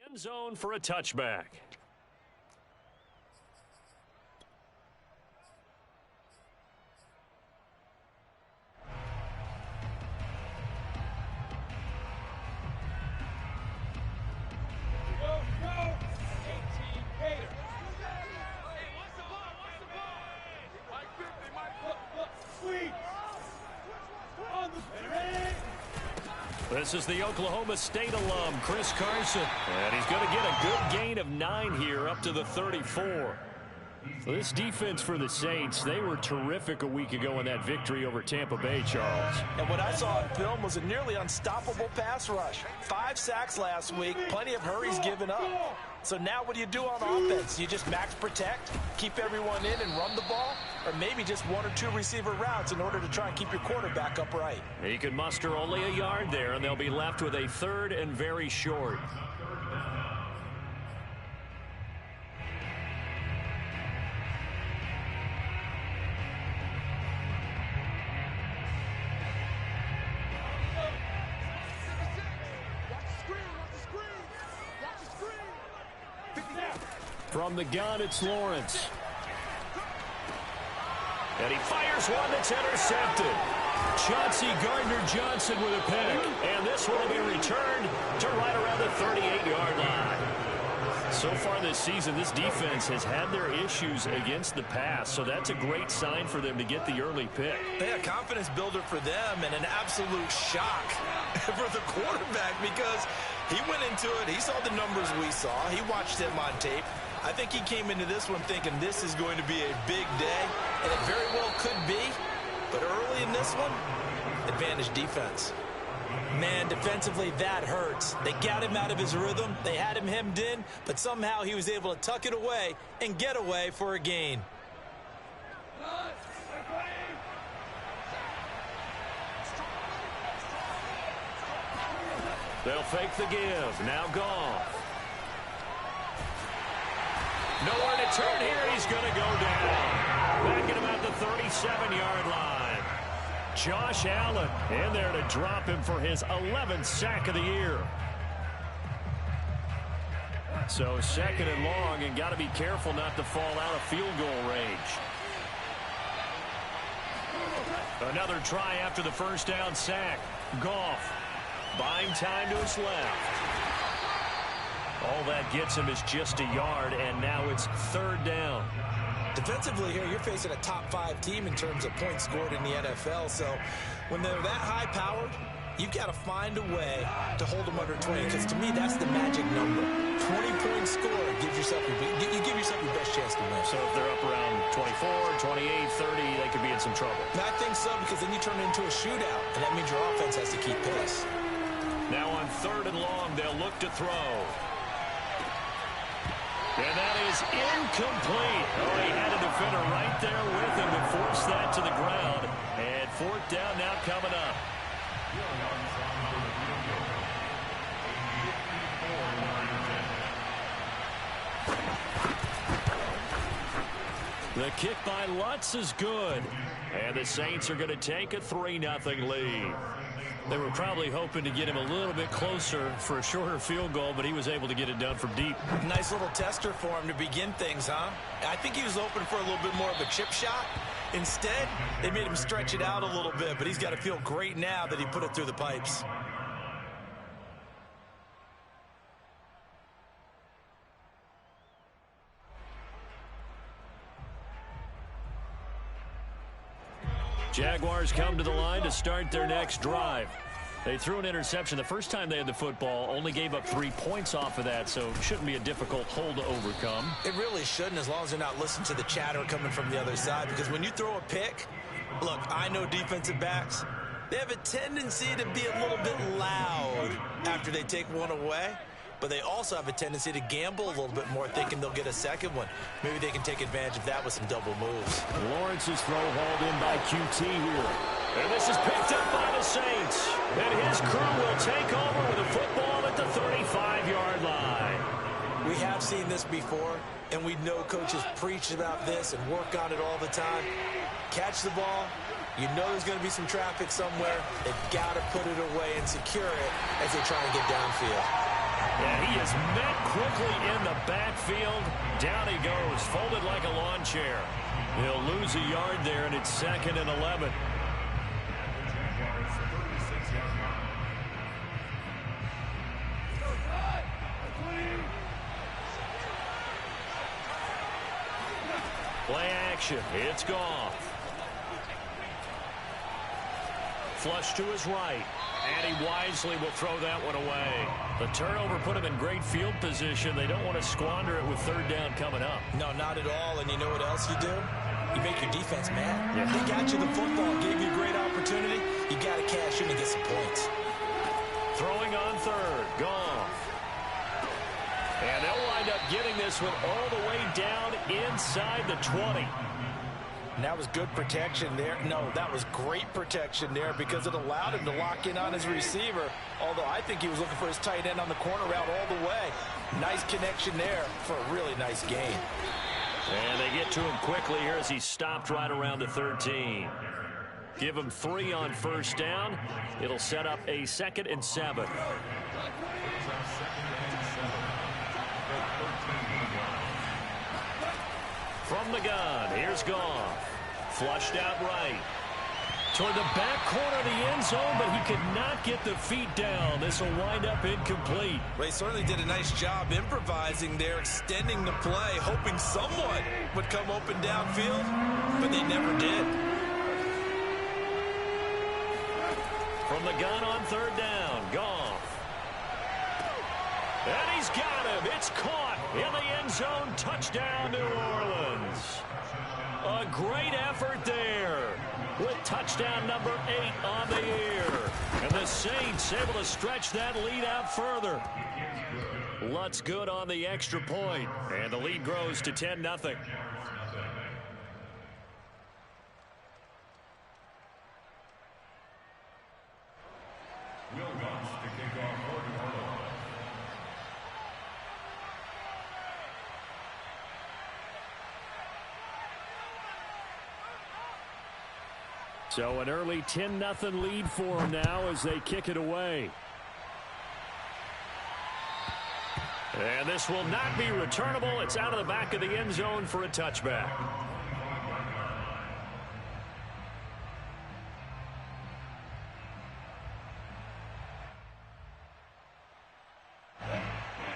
End zone for a touchback. This is the Oklahoma State alum, Chris Carson. And he's going to get a good gain of 9 here up to the 34. This defense for the Saints, they were terrific a week ago in that victory over Tampa Bay, Charles. And what I saw on film was a nearly unstoppable pass rush. 5 sacks last week, plenty of hurries given up. So now what do you do on offense? You just max protect, keep everyone in and run the ball, or maybe just 1 or 2 receiver routes in order to try and keep your quarterback upright. He could muster only a yard there, and they'll be left with a 3rd and very short. From the gun, it's Lawrence. And he fires one that's intercepted. Chauncey Gardner-Johnson with a pick. And this one will be returned to right around the 38-yard line. So far this season, this defense has had their issues against the pass, so that's a great sign for them to get the early pick. Yeah, confidence builder for them and an absolute shock for the quarterback because he went into it. He saw the numbers we saw. He watched them on tape. I think he came into this one thinking this is going to be a big day, and it very well could be. But early in this one, advantage defense. Man, defensively, that hurts. They got him out of his rhythm. They had him hemmed in, but somehow he was able to tuck it away and get away for a gain. They'll fake the give. Now Goff. Nowhere to turn here. He's going to go down. Back at about the 37-yard line. Josh Allen in there to drop him for his 11th sack of the year. So 2nd and long, and got to be careful not to fall out of field goal range. Another try after the first down sack. Goff buying time to his left. All that gets him is just a yard, and now it's 3rd down. Defensively here, you're facing a top 5 team in terms of points scored in the NFL. So when they're that high-powered, you've got to find a way to hold them under 20, because to me, that's the magic number. 20-point score gives yourself you give yourself your best chance to win. So if they're up around 24, 28, 30, they could be in some trouble. I think so, because then you turn it into a shootout, and that means your offense has to keep pace. Now on 3rd and long, they'll look to throw. And that is incomplete. Oh, he had a defender right there with him to force that to the ground. And 4th down now coming up. The kick by Lutz is good. And the Saints are going to take a 3-0 lead. They were probably hoping to get him a little bit closer for a shorter field goal, but he was able to get it done from deep. Nice little tester for him to begin things, huh? I think he was open for a little bit more of a chip shot. Instead, they made him stretch it out a little bit, but he's got to feel great now that he put it through the pipes. Jaguars come to the line to start their next drive. They threw an interception the first time they had the football, only gave up 3 points off of that, so it shouldn't be a difficult hole to overcome. It really shouldn't, as long as they're not listening to the chatter coming from the other side, because when you throw a pick, look, I know defensive backs, they have a tendency to be a little bit loud after they take one away, but they also have a tendency to gamble a little bit more, thinking they'll get a second one. Maybe they can take advantage of that with some double moves. Lawrence's throw hauled in by QT here. And this is picked up by the Saints. And his crew will take over with a football at the 35-yard line. We have seen this before, and we know coaches preach about this and work on it all the time. Catch the ball. You know there's going to be some traffic somewhere. They've got to put it away and secure it as they try and get downfield. And he is met quickly in the backfield. Down he goes, folded like a lawn chair. He'll lose a yard there, and it's 2nd and 11. Play action. It's Goff. Flush to his right. And he wisely will throw that one away. The turnover put him in great field position. They don't want to squander it with 3rd down coming up. No, not at all. And you know what else you do? You make your defense mad. Yeah. They got you the football, gave you a great opportunity. You got to cash in and get some points. Throwing on 3rd. Goff. And they'll wind up getting this one all the way down inside the 20. And that was good protection there. No, that was great protection there because it allowed him to lock in on his receiver. Although I think he was looking for his tight end on the corner route all the way. Nice connection there for a really nice gain. And they get to him quickly here as he stopped right around the 13. Give him 3 on 1st down. It'll set up a 2nd and 7. From the gun, here's Goff. Flushed out right. Toward the back corner of the end zone, but he could not get the feet down. This will wind up incomplete. Well, he certainly did a nice job improvising there, extending the play, hoping someone would come open downfield, but they never did. From the gun on 3rd down, Goff. And he's got him. It's caught in the end zone. Touchdown, New Orleans. A great effort there with touchdown number 8 on the year. And the Saints able to stretch that lead out further. Lutz good on the extra point. And the lead grows to 10-0. So an early 10-0 lead for them now as they kick it away. And this will not be returnable. It's out of the back of the end zone for a touchback.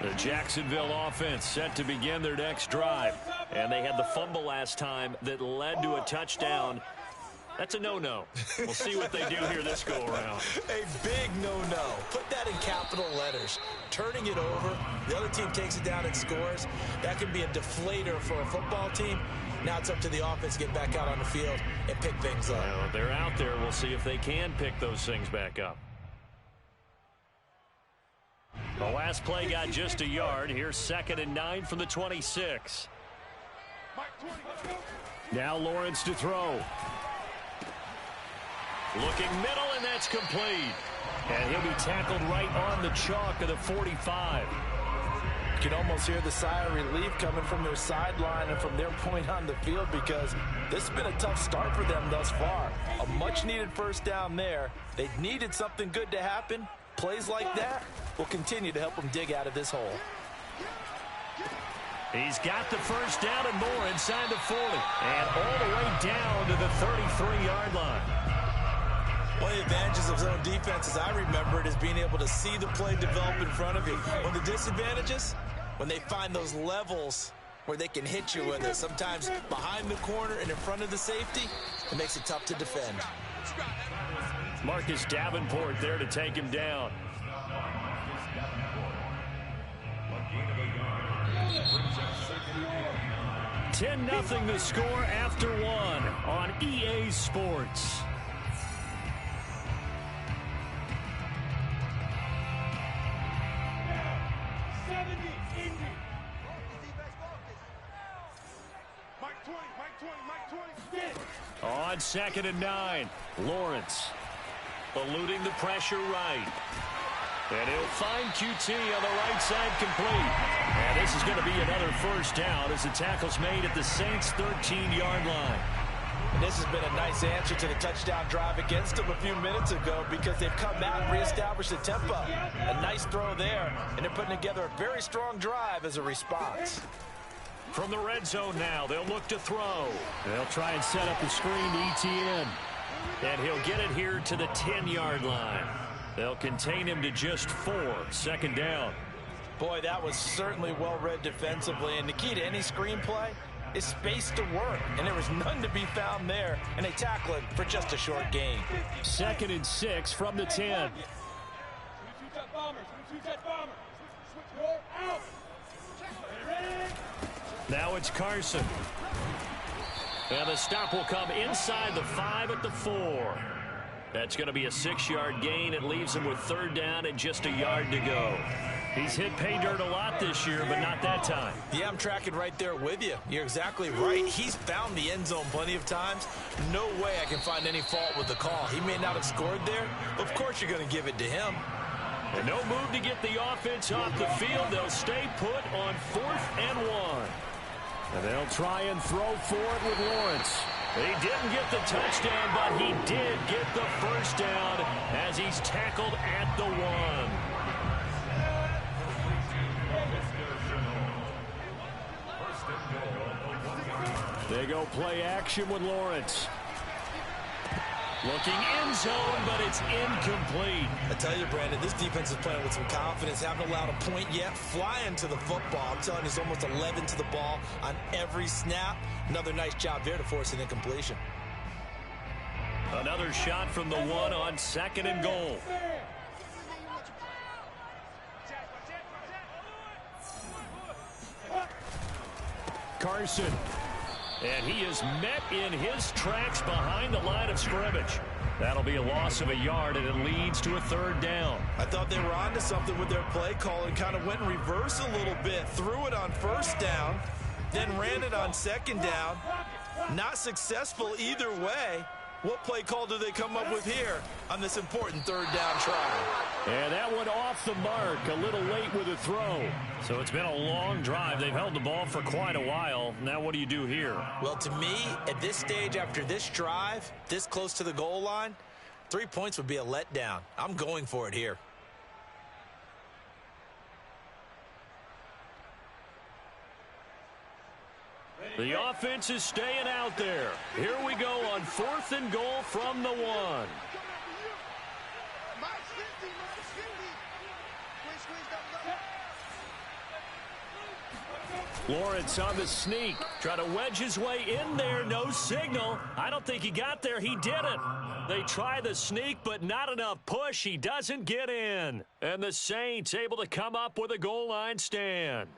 The Jacksonville offense set to begin their next drive. And they had the fumble last time that led to a touchdown. That's a no-no. We'll see what they do here this go-around. A big no-no. Put that in capital letters. Turning it over, the other team takes it down and scores. That can be a deflator for a football team. Now it's up to the offense to get back out on the field and pick things up. Well, they're out there. We'll see if they can pick those things back up. The last play got just a yard. Here's 2nd and 9 from the 26. Now Lawrence to throw. Looking middle, and that's complete. And he'll be tackled right on the chalk of the 45. You can almost hear the sigh of relief coming from their sideline and from their point on the field because this has been a tough start for them thus far. A much-needed 1st down there. They needed something good to happen. Plays like that will continue to help them dig out of this hole. He's got the 1st down and more inside the 40. And all the way down to the 33-yard line. One of the advantages of zone defense, as I remember it, is being able to see the play develop in front of you. One of the disadvantages, when they find those levels where they can hit you with it, sometimes behind the corner and in front of the safety, it makes it tough to defend. Marcus Davenport there to take him down. $10-0 the score after 1 on EA Sports. On 2nd and 9, Lawrence eluding the pressure right. And he'll find QT on the right side complete. And this is going to be another 1st down as the tackle's made at the Saints' 13-yard line. And this has been a nice answer to the touchdown drive against them a few minutes ago because they've come out and reestablished the tempo. A nice throw there, and they're putting together a very strong drive as a response. From the red zone now, they'll look to throw. They'll try and set up the screen to ETN. And he'll get it here to the 10-yard line. They'll contain him to just 4. Second down. Boy, that was certainly well-read defensively. And the key to any screenplay is space to work. And there was none to be found there. And they tackle it for just a short gain. 2nd and 6 from the 10. Now it's Carson. And the stop will come inside the 5 at the 4. That's going to be a 6-yard gain. It leaves him with 3rd down and just a yard to go. He's hit pay dirt a lot this year, but not that time. Yeah, I'm tracking right there with you. You're exactly right. He's found the end zone plenty of times. No way I can find any fault with the call. He may not have scored there, but of course you're going to give it to him. And no move to get the offense off the field. They'll stay put on 4th and 1. And they'll try and throw for it with Lawrence. He didn't get the touchdown, but he did get the first down as he's tackled at the 1. They go play action with Lawrence. Looking end zone, but it's incomplete. I tell you, Brandon, this defense is playing with some confidence. Haven't allowed a point yet. Flying to the football. I'm telling you, it's almost 11 to the ball on every snap. Another nice job there to force an incompletion. Another shot from the 1 on 2nd and goal. Carson. And he is met in his tracks behind the line of scrimmage. That'll be a loss of a yard, and it leads to a 3rd down. I thought they were onto something with their play call and kind of went in reverse a little bit. Threw it on 1st down, then ran it on 2nd down. Not successful either way. What play call do they come up with here on this important 3rd down try? And that one off the mark, a little late with a throw. So it's been a long drive. They've held the ball for quite a while. Now what do you do here? Well, to me, at this stage after this drive, this close to the goal line, 3 points would be a letdown. I'm going for it here. The offense is staying out there. Here we go on 4th and goal from the 1. Lawrence on the sneak. Try to wedge his way in there. No signal. I don't think he got there. He didn't. They try the sneak, but not enough push. He doesn't get in. And the Saints able to come up with a goal line stand.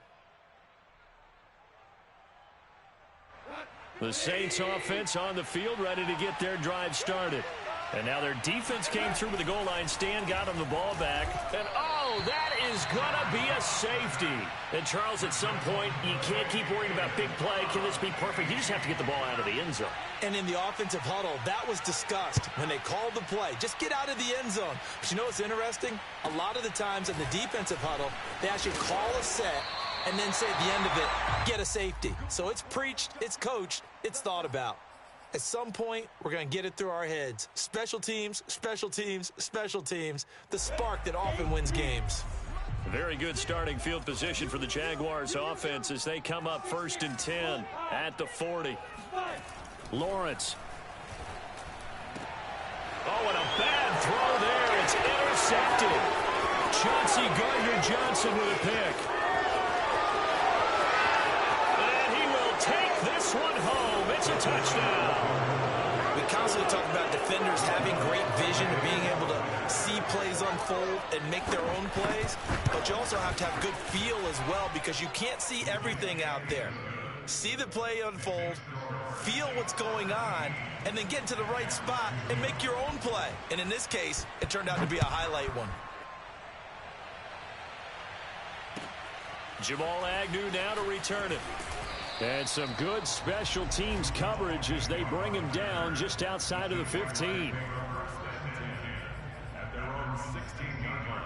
The Saints offense on the field ready to get their drive started. And now their defense came through with the goal line stand, got them the ball back. And, oh, that is going to be a safety. And, Charles, at some point, you can't keep worrying about big play. Can this be perfect? You just have to get the ball out of the end zone. And in the offensive huddle, that was discussed when they called the play. Just get out of the end zone. But you know what's interesting? A lot of the times in the defensive huddle, they actually call a set and then say at the end of it, get a safety. So it's preached, it's coached, it's thought about. At some point, we're going to get it through our heads. Special teams, special teams, special teams. The spark that often wins games. Very good starting field position for the Jaguars offense as they come up 1st and 10 at the 40. Lawrence. Oh, and a bad throw there. It's intercepted. Chauncey Gardner-Johnson with a pick. And he will take this one home. It's a touchdown. We constantly talk about defenders having great vision and being able to see plays unfold and make their own plays, but you also have to have good feel as well because you can't see everything out there. See the play unfold, feel what's going on, and then get to the right spot and make your own play. And in this case, it turned out to be a highlight one. Jamal Agnew now to return it. And some good special teams coverage as they bring him down just outside of the 15. At their own 16-yard line.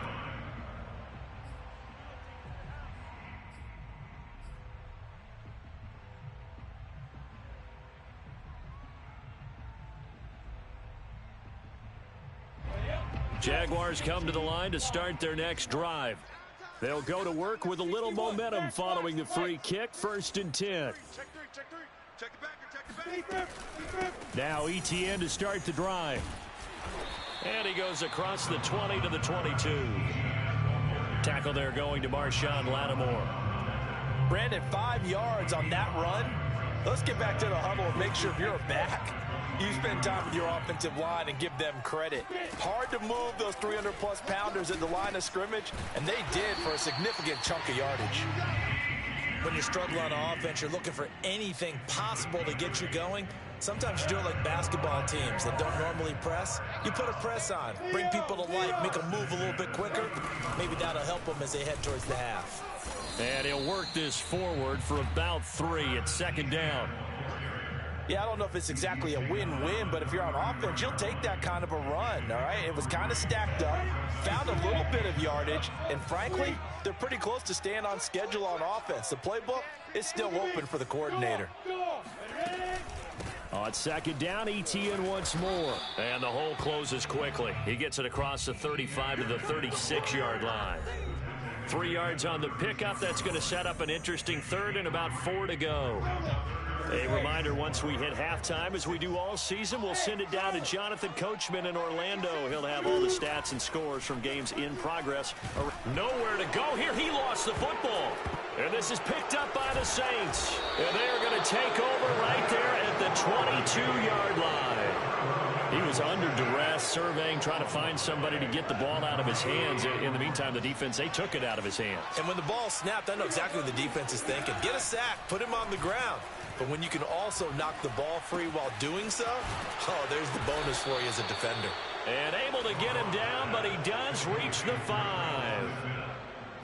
Jaguars come to the line to start their next drive. They'll go to work with a little momentum following the free kick. 1st and 10. Now Etienne to start the drive. And he goes across the 20 to the 22. Tackle there going to Marshawn Lattimore. Brandon, 5 yards on that run. Let's get back to the huddle and make sure if you're back, you spend time with your offensive line and give them credit. Hard to move those 300-plus pounders at the line of scrimmage, and they did for a significant chunk of yardage. When you're struggling on offense, you're looking for anything possible to get you going. Sometimes you do it like basketball teams that don't normally press. You put a press on, bring people to life, make them move a little bit quicker. Maybe that'll help them as they head towards the half. And he'll work this forward for about 3 at 2nd down. Yeah, I don't know if it's exactly a win-win, but if you're on offense, you'll take that kind of a run, all right? It was kind of stacked up, found a little bit of yardage, and frankly, they're pretty close to staying on schedule on offense. The playbook is still open for the coordinator. On 2nd down, Etienne once more. And the hole closes quickly. He gets it across the 35 to the 36-yard line. 3 yards on the pickup. That's going to set up an interesting 3rd and about 4 to go. A reminder, once we hit halftime, as we do all season, we'll send it down to Jonathan Coachman in Orlando. He'll have all the stats and scores from games in progress. Nowhere to go here. He lost the football. And this is picked up by the Saints. And they are going to take over right there at the 22-yard line. He was under duress, surveying, trying to find somebody to get the ball out of his hands. In the meantime, the defense, they took it out of his hands. And when the ball snapped, I know exactly what the defense is thinking. Get a sack, put him on the ground. But when you can also knock the ball free while doing so, oh, there's the bonus for you as a defender. And able to get him down, but he does reach the 5.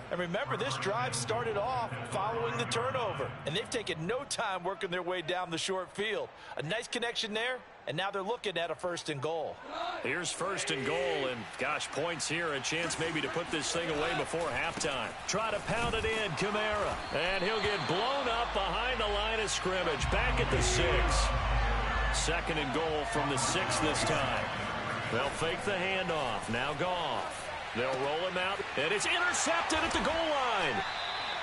And remember, this drive started off following the turnover. And they've taken no time working their way down the short field. A nice connection there, and now they're looking at a 1st and goal. Here's 1st and goal, and gosh, points here. A chance maybe to put this thing away before halftime. Try to pound it in, Kamara. And he'll get blown up behind the line of scrimmage. Back at the 6. 2nd and goal from the 6 this time. They'll fake the handoff. Now Goff. They'll roll him out, and it's intercepted at the goal line.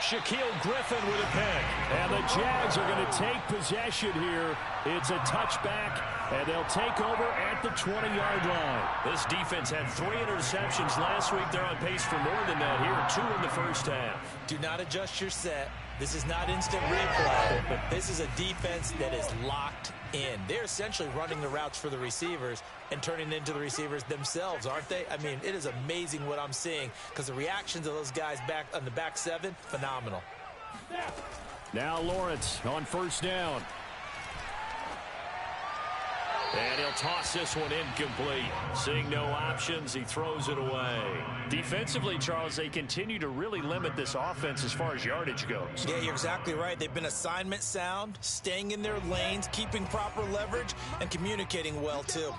Shaquille Griffin with a pick. And the Jags are going to take possession here. It's a touchback, and they'll take over at the 20-yard line. This defense had 3 interceptions last week. They're on pace for more than that here, 2 in the first half. Do not adjust your set. This is not instant replay. This is a defense that is locked in. They're essentially running the routes for the receivers and turning it into the receivers themselves, aren't they? I mean, it is amazing what I'm seeing because the reactions of those guys back on the back 7, phenomenal. Now Lawrence on 1st down. And he'll toss this one incomplete. Seeing no options, he throws it away. Defensively, Charles, they continue to really limit this offense as far as yardage goes. Yeah, you're exactly right. They've been assignment sound, staying in their lanes, keeping proper leverage, and communicating well, too.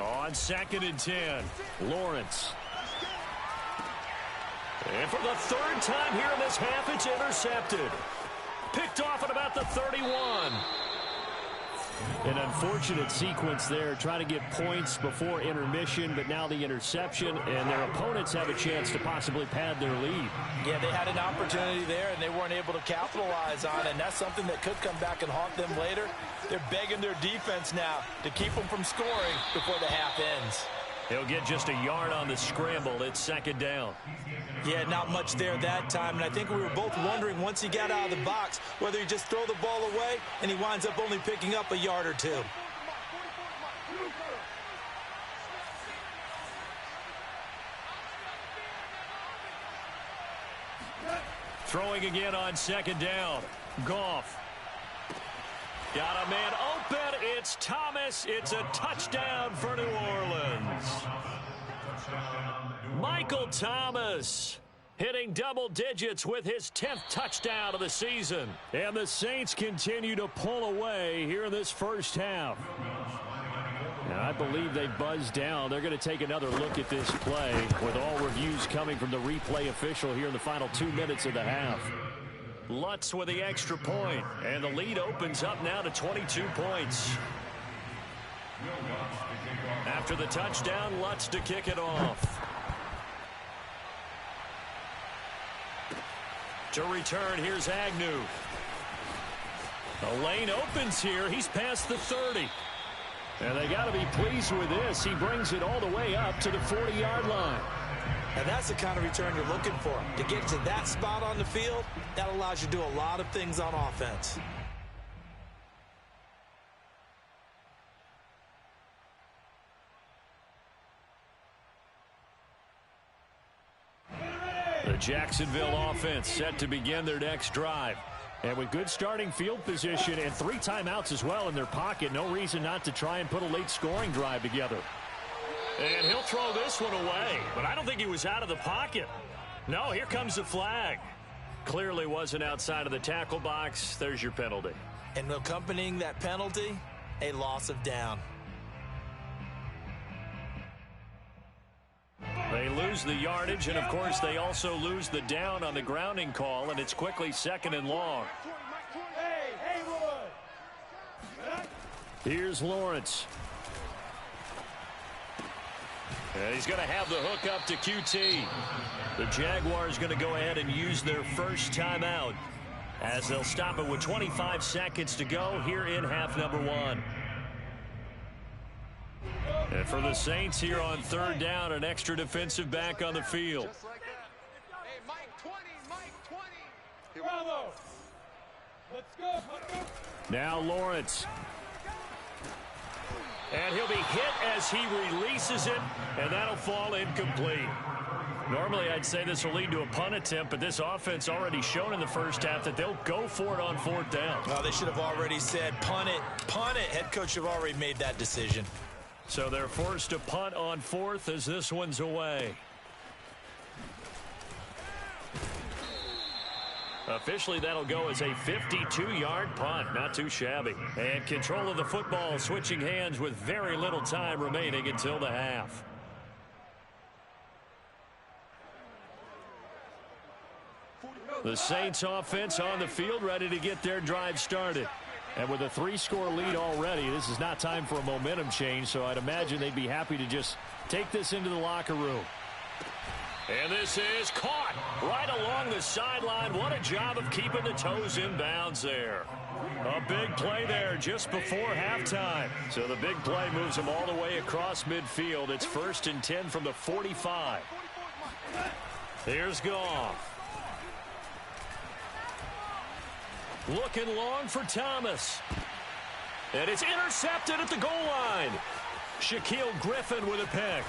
On 2nd and 10, Lawrence. And for the 3rd time here in this half, it's intercepted. Picked off at about the 31. An unfortunate sequence there, trying to get points before intermission, but now the interception, and their opponents have a chance to possibly pad their lead. Yeah, they had an opportunity there, and they weren't able to capitalize on it, and that's something that could come back and haunt them later. They're begging their defense now to keep them from scoring before the half ends. He'll get just a yard on the scramble. It's 2nd down. Yeah, not much there that time, and I think we were both wondering once he got out of the box whether he just throw the ball away, and he winds up only picking up a yard or 2. Throwing again on 2nd down. Goff. Got a man open. It's Thomas. It's a touchdown for New Orleans. Michael Thomas hitting double digits with his 10th touchdown of the season. And the Saints continue to pull away here in this first half. Now, I believe they buzzed down. They're going to take another look at this play with all reviews coming from the replay official here in the final 2 minutes of the half. Lutz with the extra point, and the lead opens up now to 22 points. After the touchdown, Lutz to kick it off. To return, here's Agnew. The lane opens here. He's past the 30. And they got to be pleased with this. He brings it all the way up to the 40-yard line. And that's the kind of return you're looking for. To get to that spot on the field, that allows you to do a lot of things on offense. The Jacksonville offense set to begin their next drive. And with good starting field position and 3 timeouts as well in their pocket, no reason not to try and put a late scoring drive together. And he'll throw this one away, but I don't think he was out of the pocket. No, here comes the flag. Clearly wasn't outside of the tackle box. There's your penalty. And accompanying that penalty, a loss of down. They lose the yardage, and of course they also lose the down on the grounding call, and it's quickly 2nd and long. Here's Lawrence. And he's going to have the hook up to QT. The Jaguars going to go ahead and use their first timeout as they'll stop it with 25 seconds to go here in half number 1. And for the Saints here on 3rd down, an extra defensive back on the field. Hey, Mike 20, Mike 20. Bravo. Let's go. Now Lawrence. And he'll be hit as he releases it, and that'll fall incomplete. Normally, I'd say this will lead to a punt attempt, but this offense already shown in the first half that they'll go for it on 4th down. Oh, they should have already said punt it, punt it. Head coach have already made that decision. So they're forced to punt on 4th as this one's away. Officially, that'll go as a 52-yard punt. Not too shabby. And control of the football switching hands with very little time remaining until the half. The Saints offense on the field ready to get their drive started. And with a 3-score lead already, this is not time for a momentum change, so I'd imagine they'd be happy to just take this into the locker room. And this is caught right along the sideline. What a job of keeping the toes in bounds there. A big play there just before halftime. So the big play moves them all the way across midfield. It's 1st and 10 from the 45. Here's Goff. Looking long for Thomas. And it's intercepted at the goal line. Shaquille Griffin with a pick.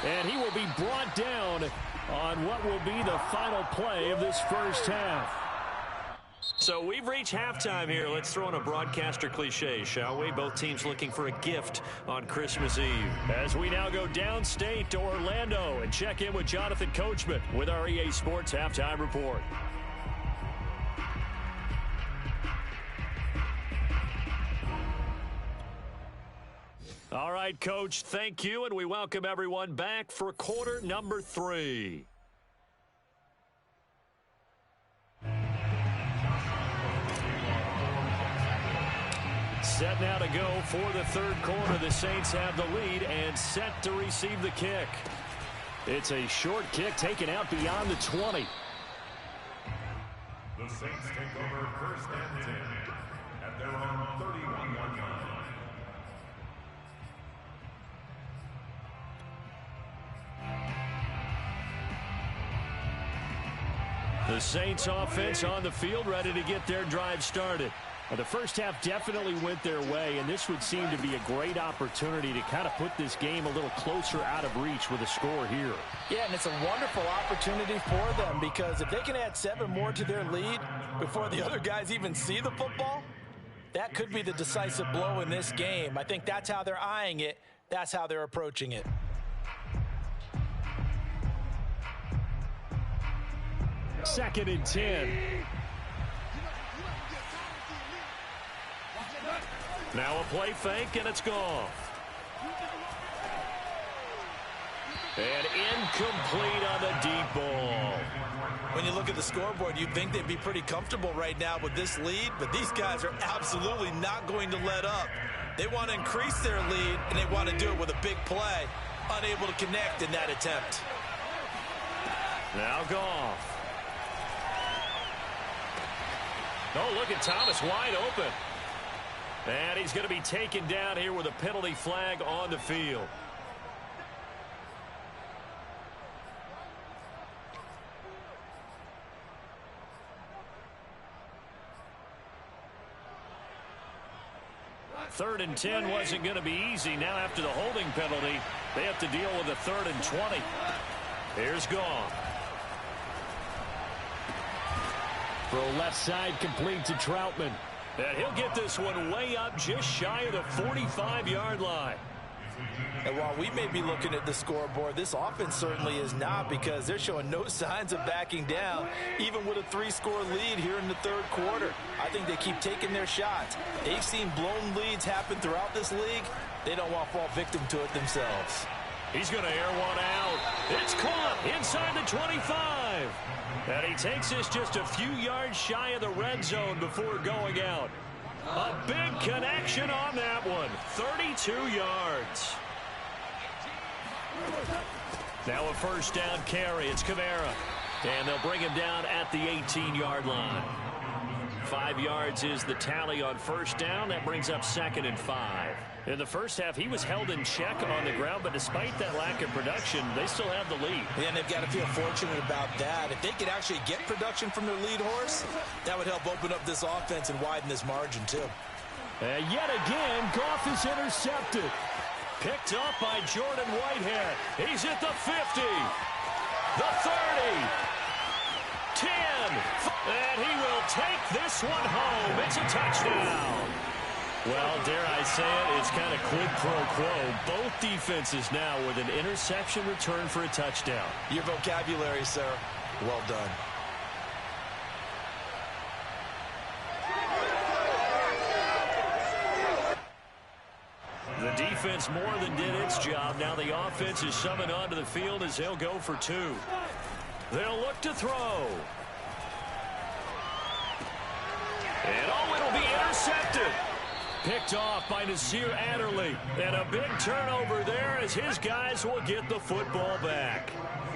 And he will be brought down on what will be the final play of this first half. So we've reached halftime here. Let's throw in a broadcaster cliche, shall we? Both teams looking for a gift on Christmas Eve. As we now go downstate to Orlando and check in with Jonathan Coachman with our EA Sports Halftime Report. All right, Coach, thank you, and we welcome everyone back for quarter number 3. Set now to go for the 3rd quarter. The Saints have the lead and set to receive the kick. It's a short kick taken out beyond the 20. The Saints take over 1st and 10 at their own 31-yard line. The Saints offense on the field ready to get their drive started. The first half definitely went their way, and this would seem to be a great opportunity to kind of put this game a little closer out of reach with a score here. Yeah, and it's a wonderful opportunity for them because if they can add 7 more to their lead before the other guys even see the football, that could be the decisive blow in this game. I think that's how they're eyeing it. That's how they're approaching it. Second and 10. Now a play fake, and it's gone. And incomplete on the deep ball. When you look at the scoreboard, you'd think they'd be pretty comfortable right now with this lead, but these guys are absolutely not going to let up. They want to increase their lead, and they want to do it with a big play. Unable to connect in that attempt. Now Goff. Oh, look at Thomas wide open. And he's going to be taken down here with a penalty flag on the field. Third and 10 wasn't going to be easy. Now after the holding penalty, they have to deal with a 3rd and 20. Here's Goff. Throw left side complete to Troutman. And he'll get this one way up just shy of the 45-yard line. And while we may be looking at the scoreboard, this offense certainly is not, because they're showing no signs of backing down, even with a 3-score lead here in the 3rd quarter. I think they keep taking their shots. They've seen blown leads happen throughout this league. They don't want to fall victim to it themselves. He's going to air one out. It's caught inside the 25. And he takes this just a few yards shy of the red zone before going out. A big connection on that one. 32 yards. Now a 1st down carry. It's Kamara. And they'll bring him down at the 18-yard line. 5 yards is the tally on 1st down. That brings up 2nd and 5. In the first half, he was held in check on the ground, but despite that lack of production, they still have the lead. And they've got to feel fortunate about that. If they could actually get production from their lead horse, that would help open up this offense and widen this margin, too. And yet again, Goff is intercepted. Picked up by Jordan Whitehead. He's at the 50, the 30, 10, and he will take this one home. It's a touchdown. Well, dare I say it, it's kind of quid pro quo. Both defenses now with an interception return for a touchdown. Your vocabulary, sir. Well done. The defense more than did its job. Now the offense is summoned onto the field as they'll go for 2. They'll look to throw. And oh, it'll be intercepted. Picked off by Nasir Adderley. And a big turnover there as his guys will get the football back.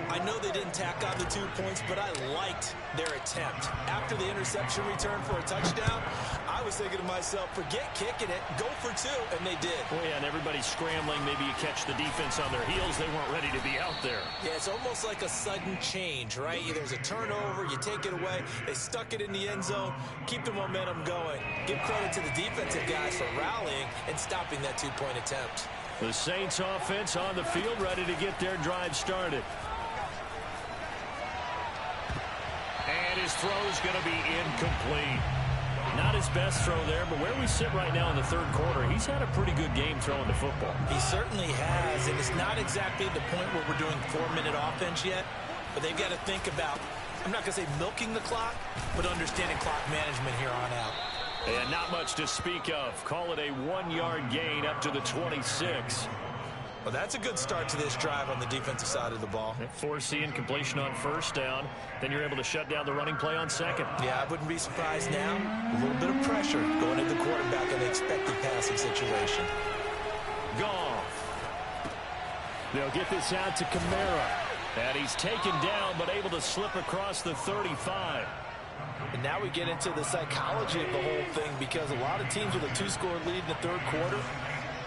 I know they didn't tack on the 2 points, but I liked their attempt. After the interception return for a touchdown, I was thinking to myself, forget kicking it, go for 2, and they did. Well, yeah, and everybody's scrambling. Maybe you catch the defense on their heels. They weren't ready to be out there. Yeah, it's almost like a sudden change, right? There's a turnover, you take it away, they stuck it in the end zone, keep the momentum going. Give credit to the defensive guys for rallying and stopping that 2-point attempt. The Saints offense on the field, ready to get their drive started. And his throw's going to be incomplete. Not his best throw there, but where we sit right now in the 3rd quarter, he's had a pretty good game throwing the football. He certainly has, and it's not exactly the point where we're doing 4-minute offense yet, but they've got to think about, I'm not going to say milking the clock, but understanding clock management here on out. And not much to speak of. Call it a 1-yard gain up to the 26. Well, that's a good start to this drive on the defensive side of the ball. Forcing completion on 1st down. Then you're able to shut down the running play on 2nd. Yeah, I wouldn't be surprised now. A little bit of pressure going into the quarterback in the expected passing situation. Goff. They'll get this out to Kamara. And he's taken down, but able to slip across the 35. And now we get into the psychology of the whole thing, because a lot of teams with a 2-score lead in the 3rd quarter,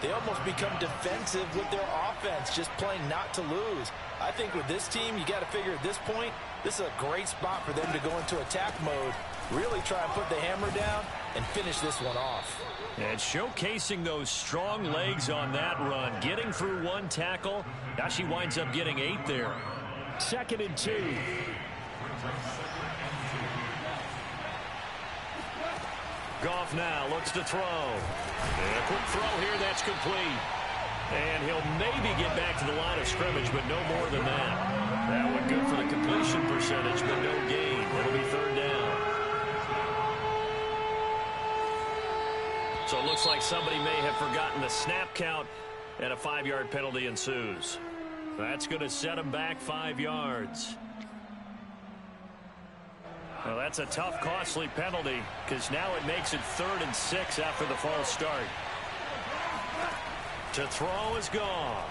they almost become defensive with their offense, just playing not to lose. I think with this team, you got to figure at this point, this is a great spot for them to go into attack mode, really try and put the hammer down and finish this one off. And showcasing those strong legs on that run, getting through 1 tackle. Now she winds up getting 8 there. 2nd and 2. Goff now looks to throw. And a quick throw here, that's complete. And he'll maybe get back to the line of scrimmage, but no more than that. That one good for the completion percentage, but no gain. It'll be 3rd down. So it looks like somebody may have forgotten the snap count, and a 5-yard penalty ensues. That's going to set him back 5 yards. Well, that's a tough, costly penalty, because now it makes it 3rd and 6 after the false start. To throw is Goff.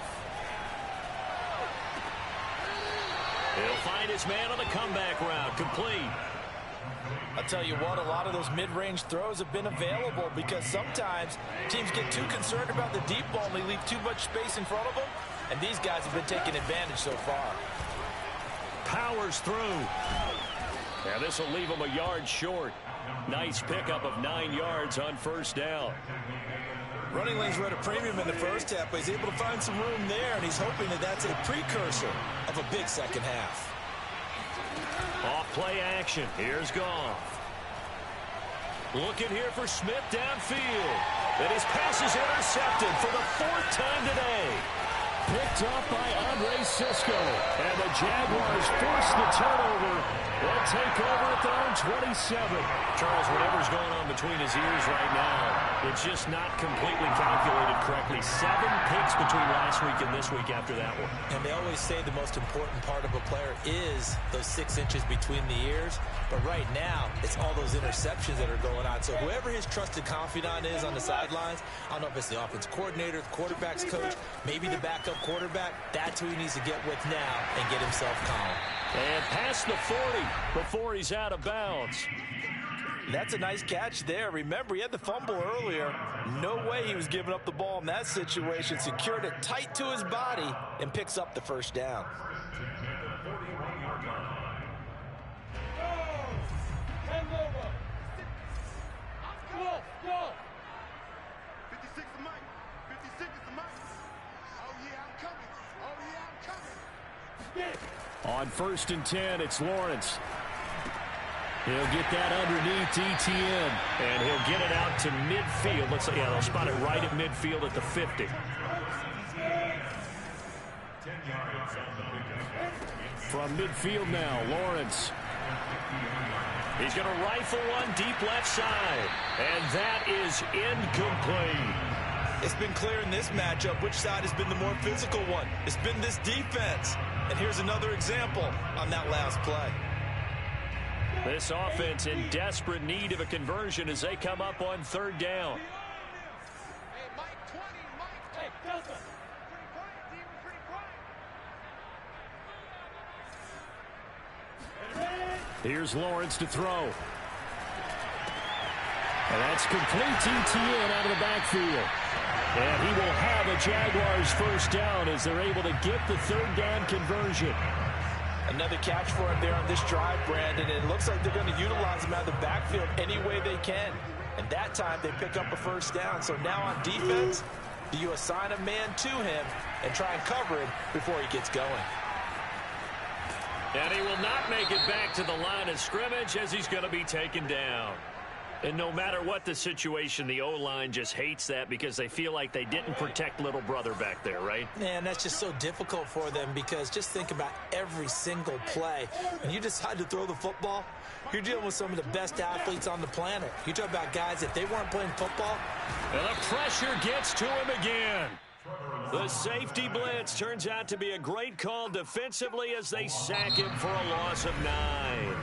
He'll find his man on the comeback route. Complete. I'll tell you what, a lot of those mid-range throws have been available because sometimes teams get too concerned about the deep ball and they leave too much space in front of them, and these guys have been taking advantage so far. Powers through. And this will leave him a yard short. Nice pickup of 9 yards on first down. Running lanes were at a premium in the first half, but he's able to find some room there, and he's hoping that that's a precursor of a big second half. Off play action. Here's Goff. Looking here for Smith downfield. And his pass is intercepted for the 4th time today. Picked off by Andre Sisco. And the Jaguars force the turnover. They'll take over at their own 27. Charles, whatever's going on between his ears right now, it's just not completely calculated correctly. 7 picks between last week and this week after that one. And they always say the most important part of a player is those 6 inches between the ears. But right now, it's all those interceptions that are going on. So whoever his trusted confidant is on the sidelines, I don't know if it's the offense coordinator, the quarterback's coach, maybe the backup quarterback, that's who he needs to get with now and get himself calm. And past the 40 before he's out of bounds. That's a nice catch there. Remember, he had the fumble earlier. No way he was giving up the ball in that situation. Secured it tight to his body and picks up the first down. Go! 56 is Mike. 56 is the Mike. Oh, yeah, I'm coming. Oh, yeah, I'm coming. On 1st and 10, it's Lawrence. He'll get that underneath Etienne, and he'll get it out to midfield. Let's say, yeah, they'll spot it right at midfield at the 50. From midfield now, Lawrence. He's going to rifle one deep left side, and that is incomplete. It's been clear in this matchup which side has been the more physical one. It's been this defense. And here's another example on that last play. This offense in desperate need of a conversion as they come up on 3rd down. Hey, Mike 20, Mike. Hey, Delta. Pretty quiet, team. Pretty quiet. Here's Lawrence to throw. And that's complete to Etienne out of the backfield. And he will have a Jaguars first down as they're able to get the 3rd down conversion. Another catch for him there on this drive, Brandon. And it looks like they're going to utilize him out of the backfield any way they can. And that time they pick up a first down. So now on defense, do you assign a man to him and try and cover him before he gets going? And he will not make it back to the line of scrimmage as he's going to be taken down. And no matter what the situation, the O-line just hates that because they feel like they didn't protect little brother back there, right? Man, that's just so difficult for them because just think about every single play. When you decide to throw the football, you're dealing with some of the best athletes on the planet. You talk about guys, if they weren't playing football. And the pressure gets to him again. The safety blitz turns out to be a great call defensively as they sack him for a loss of 9.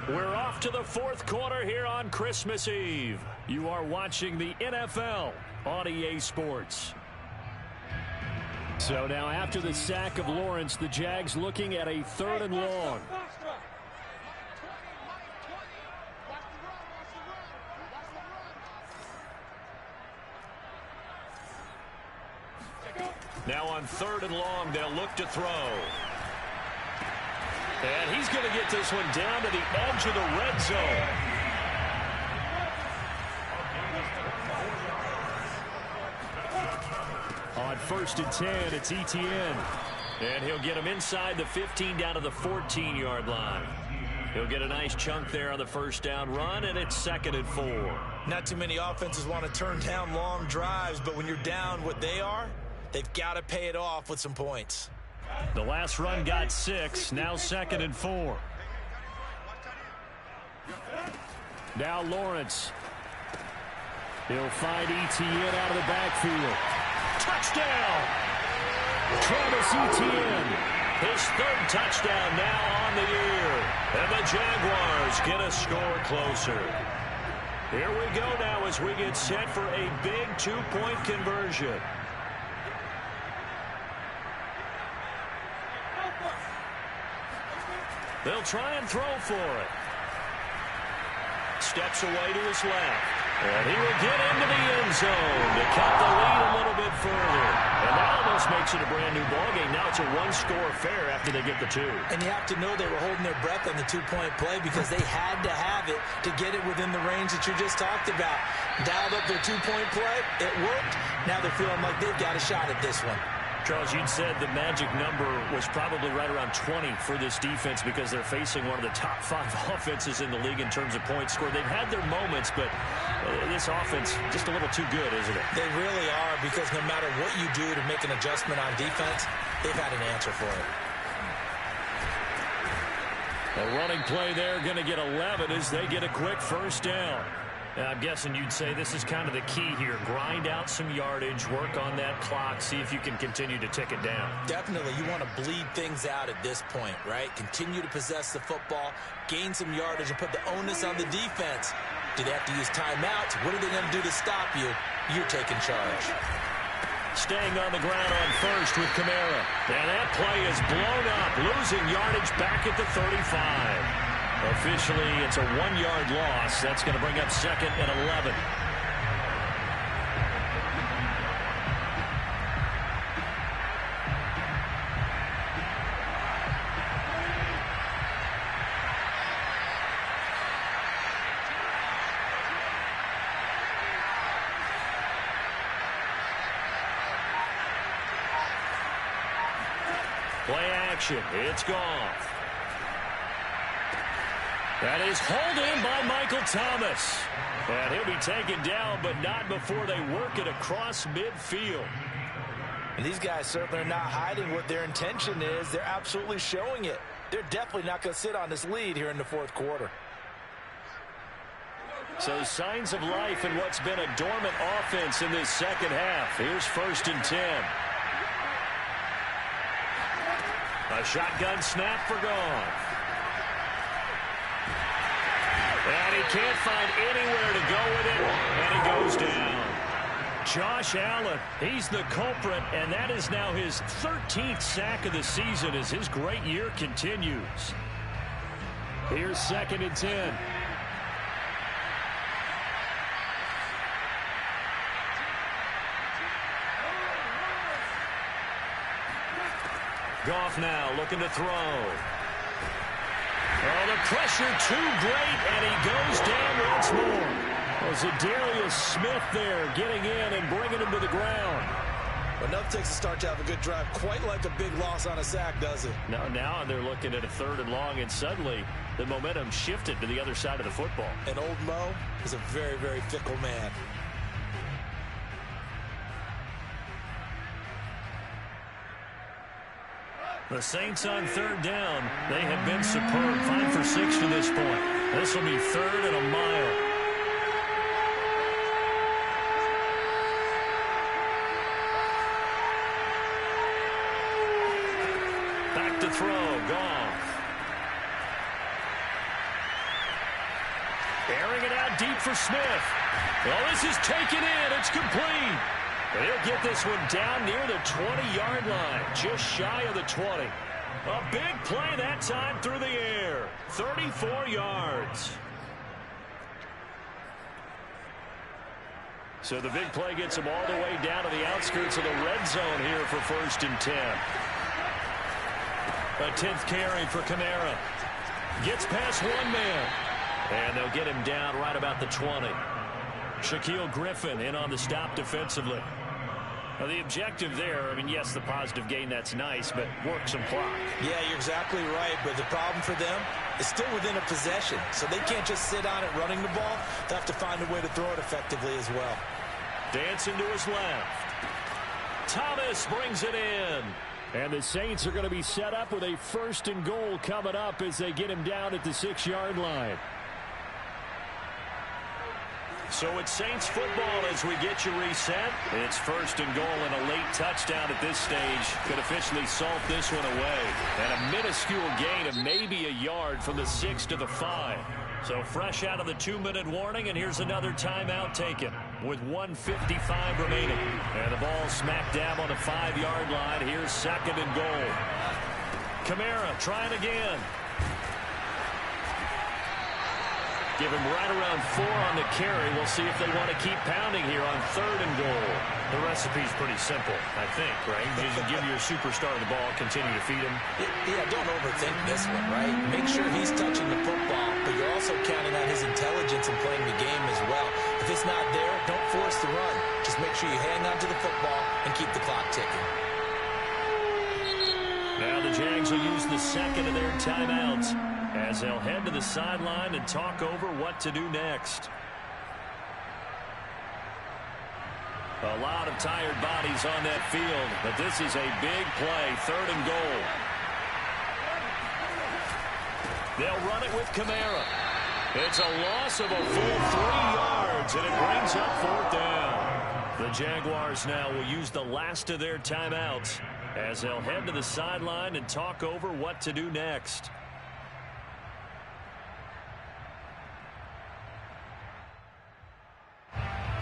We're off to the 4th quarter here on Christmas Eve. You are watching the NFL on EA Sports. So now after the sack of Lawrence, the Jags looking at a 3rd and long. Now on 3rd and long, they'll look to throw. And he's going to get this one down to the edge of the red zone. On 1st and 10, it's Etienne. And he'll get him inside the 15 down to the 14-yard line. He'll get a nice chunk there on the first down run, and it's 2nd and 4. Not too many offenses want to turn down long drives, but when you're down what they are, they've got to pay it off with some points. The last run got 6, now 2nd and 4. Now Lawrence. He'll find Etienne out of the backfield. Touchdown! Travis Etienne. His 3rd touchdown now on the year. And the Jaguars get a score closer. Here we go now as we get set for a big 2-point conversion. They'll try and throw for it. Steps away to his left. And he will get into the end zone to cut the lead a little bit further. And that almost makes it a brand-new ballgame. Now it's a one-score affair after they get the two. And you have to know they were holding their breath on the two-point play because they had to have it to get it within the range that you just talked about. Dialed up their two-point play. It worked. Now they're feeling like they've got a shot at this one. Charles, you'd said the magic number was probably right around 20 for this defense because they're facing one of the top 5 offenses in the league in terms of points scored. They've had their moments, but this offense just a little too good, isn't it? They really are, because no matter what you do to make an adjustment on defense, they've had an answer for it. A running play there, going to get 11 as they get a quick first down. I'm guessing you'd say this is kind of the key here. Grind out some yardage, work on that clock, see if you can continue to tick it down. Definitely. You want to bleed things out at this point, right? Continue to possess the football, gain some yardage, and put the onus on the defense. Do they have to use timeouts? What are they going to do to stop you? You're taking charge. Staying on the ground on first with Kamara. And that play is blown up, losing yardage back at the 35. Officially, it's a 1-yard loss. That's going to bring up second and 11. Play action. It's gone. That is hauled in by Michael Thomas. And he'll be taken down, but not before they work it across midfield. And these guys certainly are not hiding what their intention is. They're absolutely showing it. They're definitely not going to sit on this lead here in the fourth quarter. So signs of life in what's been a dormant offense in this second half. Here's 1st and 10. A shotgun snap for Goff. And he can't find anywhere to go with it, and he goes down. Josh Allen, he's the culprit, and that is now his 13th sack of the season as his great year continues. Here's 2nd and 10. Goff now looking to throw. Oh, the pressure too great, and he goes down once more. Zadarius Smith there getting in and bringing him to the ground. But enough takes a start to have a good drive. Quite like a big loss on a sack, does it? Now they're looking at a 3rd and long, and suddenly the momentum shifted to the other side of the football. And old Mo is a very, very fickle man. The Saints on 3rd down. They have been superb. 5 for 6 to this point. This will be 3rd and a mile. Back to throw. Goff. Airing it out deep for Smith. Well, this is taken in. It's complete. But he'll get this one down near the 20-yard line, just shy of the 20. A big play that time through the air, 34 yards. So the big play gets him all the way down to the outskirts of the red zone here for 1st and 10. A 10th carry for Kamara. Gets past one man. And they'll get him down right about the 20. Shaquille Griffin in on the stop defensively. Now the objective there, I mean, yes, the positive gain, that's nice, but work some clock. Yeah, you're exactly right, but the problem for them is still within a possession, so they can't just sit on it running the ball. They have to find a way to throw it effectively as well. Dancing to his left. Thomas brings it in. And the Saints are going to be set up with a 1st and goal coming up as they get him down at the 6-yard line. So it's Saints football as we get you reset. It's 1st and goal, and a late touchdown at this stage could officially salt this one away. And a minuscule gain of maybe a yard from the 6 to the 5. So fresh out of the 2-minute warning, and here's another timeout taken with 1:55 remaining. And the ball smack dab on the 5-yard line. Here's 2nd and goal. Kamara trying again. Give him right around 4 on the carry. We'll see if they want to keep pounding here on 3rd and goal. The recipe's pretty simple, I think, right? You just give your superstar the ball, continue to feed him. Yeah, don't overthink this one, right? Make sure he's touching the football, but you're also counting on his intelligence in playing the game as well. If it's not there, don't force the run. Just make sure you hang on to the football and keep the clock ticking. Now the Jags will use the second of their timeouts as they'll head to the sideline and talk over what to do next. A lot of tired bodies on that field, but this is a big play, 3rd and goal. They'll run it with Kamara. It's a loss of a full 3 yards, and it brings up 4th down. The Jaguars now will use the last of their timeouts as they'll head to the sideline and talk over what to do next.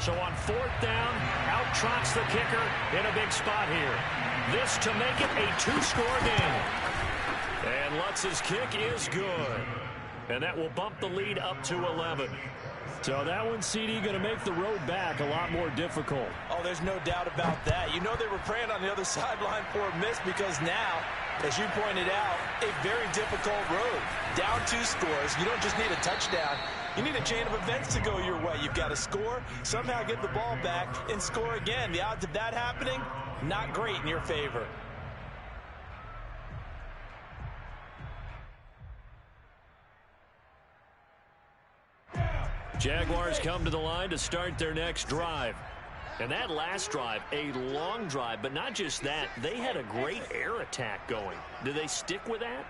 So on 4th down, out trots the kicker in a big spot here. This to make it a 2-score game. And Lutz's kick is good. And that will bump the lead up to 11. So that one, CD, going to make the road back a lot more difficult. Oh, there's no doubt about that. You know they were praying on the other sideline for a miss because now, as you pointed out, a very difficult road. Down 2 scores. You don't just need a touchdown. You need a chain of events to go your way. You've got to score, somehow get the ball back, and score again. The odds of that happening, not great in your favor. Jaguars come to the line to start their next drive. And that last drive, a long drive, but not just that, they had a great air attack going. Do they stick with that?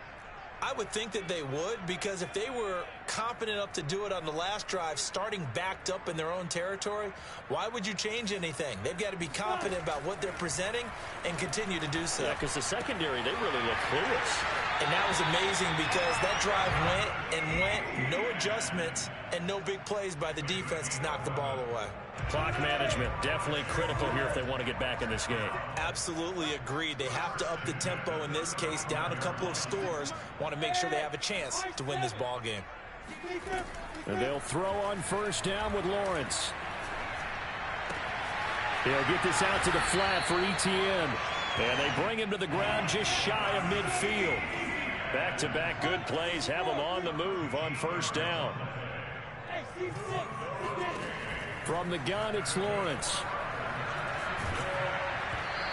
I would think that they would, because if they were confident enough to do it on the last drive, starting backed up in their own territory, why would you change anything? They've got to be confident about what they're presenting and continue to do so. Yeah, because the secondary, they really look clueless. And that was amazing because that drive went and went, no adjustments, and no big plays by the defense to knock the ball away. Clock management, definitely critical here if they want to get back in this game. Absolutely agreed. They have to up the tempo in this case, down a couple of scores. Want to make sure they have a chance to win this ball game. And they'll throw on 1st down with Lawrence. He'll get this out to the flat for Etienne. And they bring him to the ground just shy of midfield. Back-to-back good plays have him on the move on 1st down. From the gun, it's Lawrence.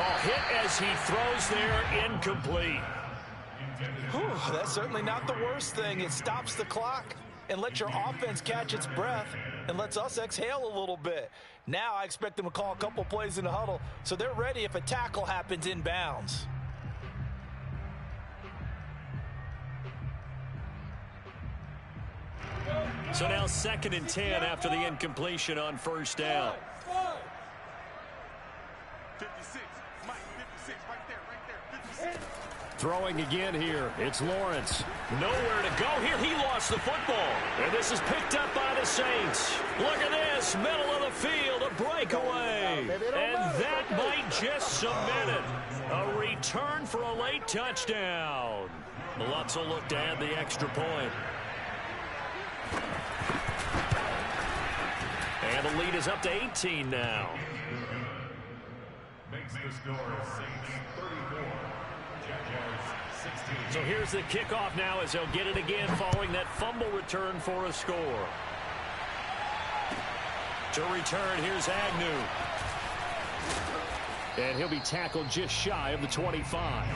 Oh, hit as he throws there, incomplete. Whew, that's certainly not the worst thing. It stops the clock and lets your offense catch its breath and lets us exhale a little bit. Now I expect them to call a couple plays in the huddle so they're ready if a tackle happens inbounds. So now 2nd and 10 after the incompletion on 1st down. 56, Mike, 56, right there, 56. Throwing again here. It's Lawrence. Nowhere to go here. He lost the football. And this is picked up by the Saints. Look at this. Middle of the field. A breakaway. And that might just cement it. A return for a late touchdown. Lutz will look to add the extra point. And the lead is up to 18 now. Makes the score Saints 34. Jaguars 16. So here's the kickoff now as they'll get it again following that fumble return for a score. To return, here's Agnew. And he'll be tackled just shy of the 25.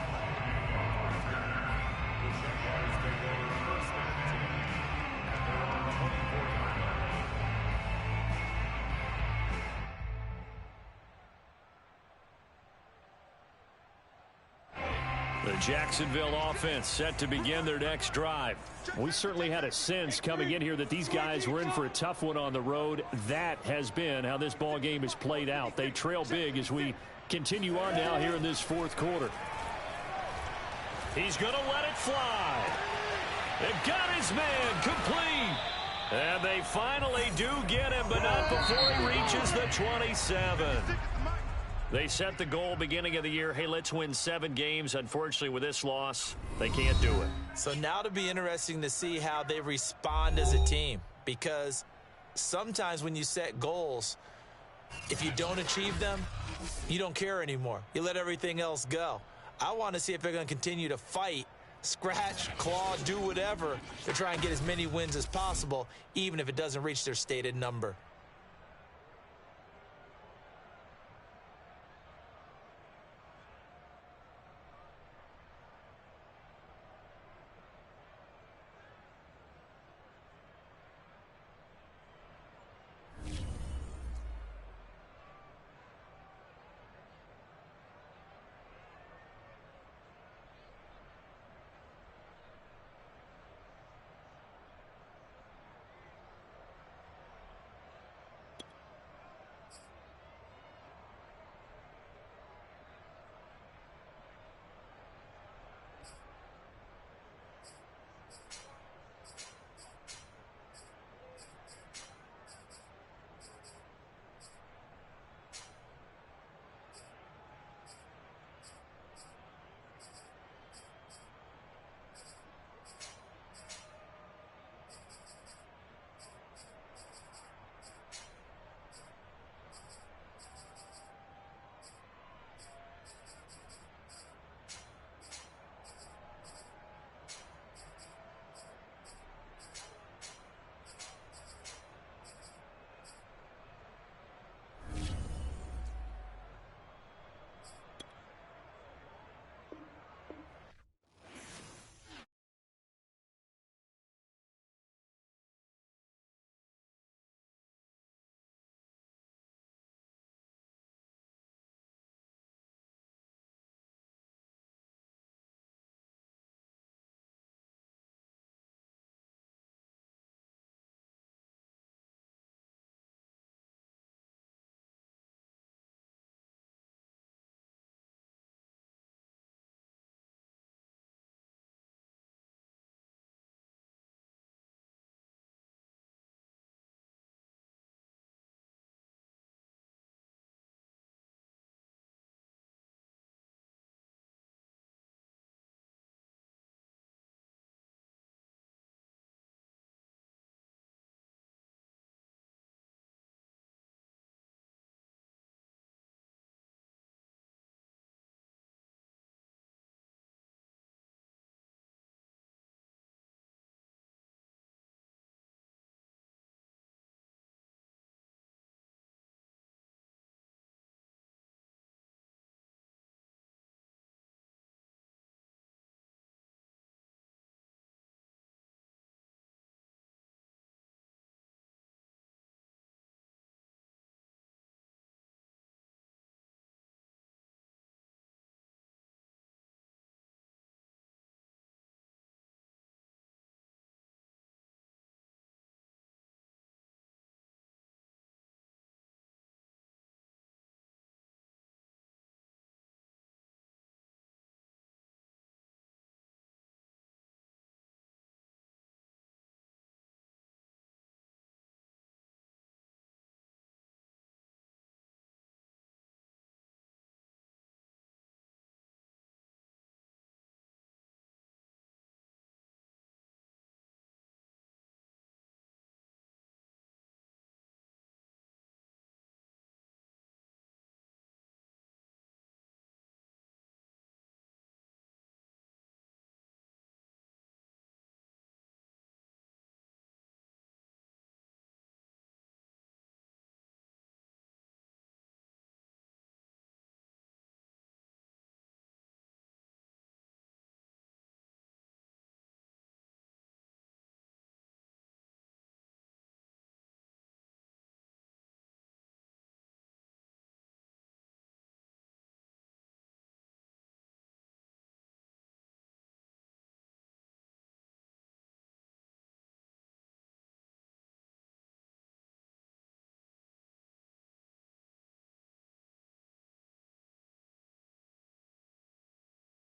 The Jacksonville offense set to begin their next drive. We certainly had a sense coming in here that these guys were in for a tough one on the road. That has been how this ball game is played out. They trail big as we continue on now here in this 4th quarter. He's going to let it fly. They got his man complete. And they finally do get him, but not before he reaches the 27. They set the goal beginning of the year. Hey, let's win 7 games. Unfortunately, with this loss, they can't do it. So now to be interesting to see how they respond as a team. because sometimes when you set goals, if you don't achieve them, you don't care anymore. You let everything else go. I want to see if they're going to continue to fight, scratch, claw, do whatever to try and get as many wins as possible, even if it doesn't reach their stated number.